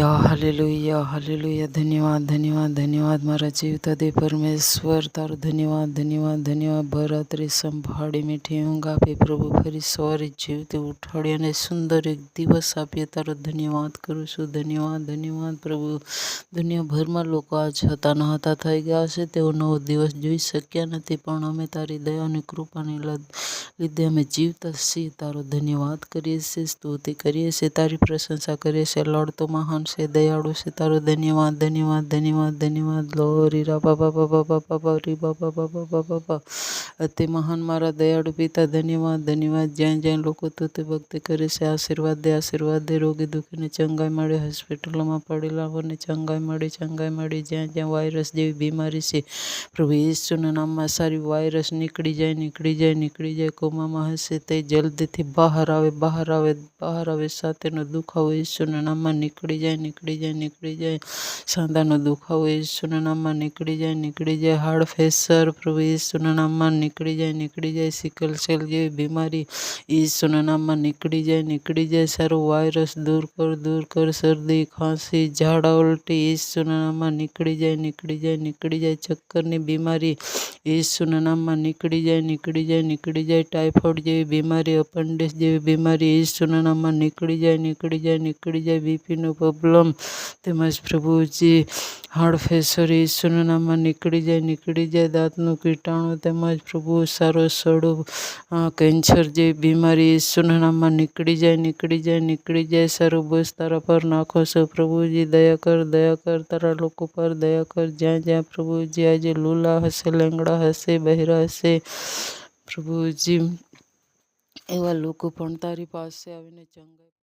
Hallelujah hallelujah. ધન્યવાદ ધન્યવાદ ધન્યવાદ મારા જીવતા દે પરમેશ્વર, તારો ધન્યવાદ ધન્યવાદ ધન્યવાદ. ભરાત્રિ સંભાળી મીઠી ઊંઘ આપી પ્રભુ, ફરી સવારે જીવતી ઉઠાડી અને સુંદર એક દિવસ આપીએ, તારો ધન્યવાદ કરું છું. ધન્યવાદ ધન્યવાદ પ્રભુ. દુનિયાભરમાં લોકો આજ હતા ન હતા થઈ ગયા છે, તેઓ નવો દિવસ જોઈ શક્યા નથી, પણ અમે તારી દયાની કૃપાને લીધે અમે જીવતા છીએ. તારો ધન્યવાદ કરીએ છીએ, સ્તુતિ કરીએ છીએ, તારી પ્રશંસા કરીએ છીએ. લડતો મહાન છે, દયાળુ છે, તારો ધન્યવાદ ધન્યવાદ ધન્યવાદ ધન્યવાદ. લોરી રા બાબા બાબા બાબા બારી બાબા બાબા બાબા બા. અતિ મહાન મારા દયાળુ પિતા, ધન્યવાદ ધન્યવાદ. જ્યાં જ્યાં લોકો તુતિ ભક્તિ કરે છે, આશીર્વાદ દે આશીર્વાદ દે. રોગી દુઃખીને ચંગાઈ મળે, હોસ્પિટલોમાં પડેલાઓને ચંગાઈ મળી. જ્યાં જ્યાં વાયરસ જેવી બીમારી છે, પ્રભુ યેસુના નામમાં સારી વાયરસ નીકળી જાય નીકળી જાય નીકળી જાય. કોમામાં હશે તે જલ્દીથી બહાર આવે બહાર આવે બહાર આવે. સાથેનો દુખાવો યેસુના નામમાં નીકળી જાય નીકળી જાય નીકળી જાય. સાંધાનો દુખાવો યેસુના નામમાં નીકળી જાય નીકળી જાય. હાર્ટ ફેસર પ્રભુ યેસુના નામમાં નીકળી જાય નીકળી જાય. સિકલ સેલ જેવી બીમારી યેસુના નામમાં નીકળી જાય નીકળી જાય. સારો વાયરસ દૂર કર. શરદી ખાંસી ઝાડા ઉલટી યેસુના નામમાં નીકળી જાય નીકળી જાય નીકળી જાય. ચક્કરની બીમારી યેસુના નામમાં નીકળી જાય નીકળી જાય નીકળી જાય. ટાઇફોઇડ જેવી બીમારી, અપેન્ડિક્સ જેવી બીમારી યેસુના નામમાં નીકળી જાય નીકળી જાય નીકળી જાય. બીપીનો પ્રોબ્લેમ તેમજ પ્રભુજી હાર્ટ ફેસર યેસુના નામમાં નીકળી જાય નીકળી જાય. દાંતનું કીટાણુ તેમજ પ્રભુ સારો સડો કેન્સર જેવી બીમારી યેસુના નામમાં નીકળી જાય નીકળી જાય નીકળી જાય. સારું બસ તારા પર નાખો છો પ્રભુજી, દયા કર તારા લોકો પર દયા કર. જ્યાં જ્યાં પ્રભુજી આજે લૂલા હશે, લેંગડા હશે, બહેરા હશે, પ્રભુજી એવા લોકો પણ તારી પાસે આવીને ચંગાઈ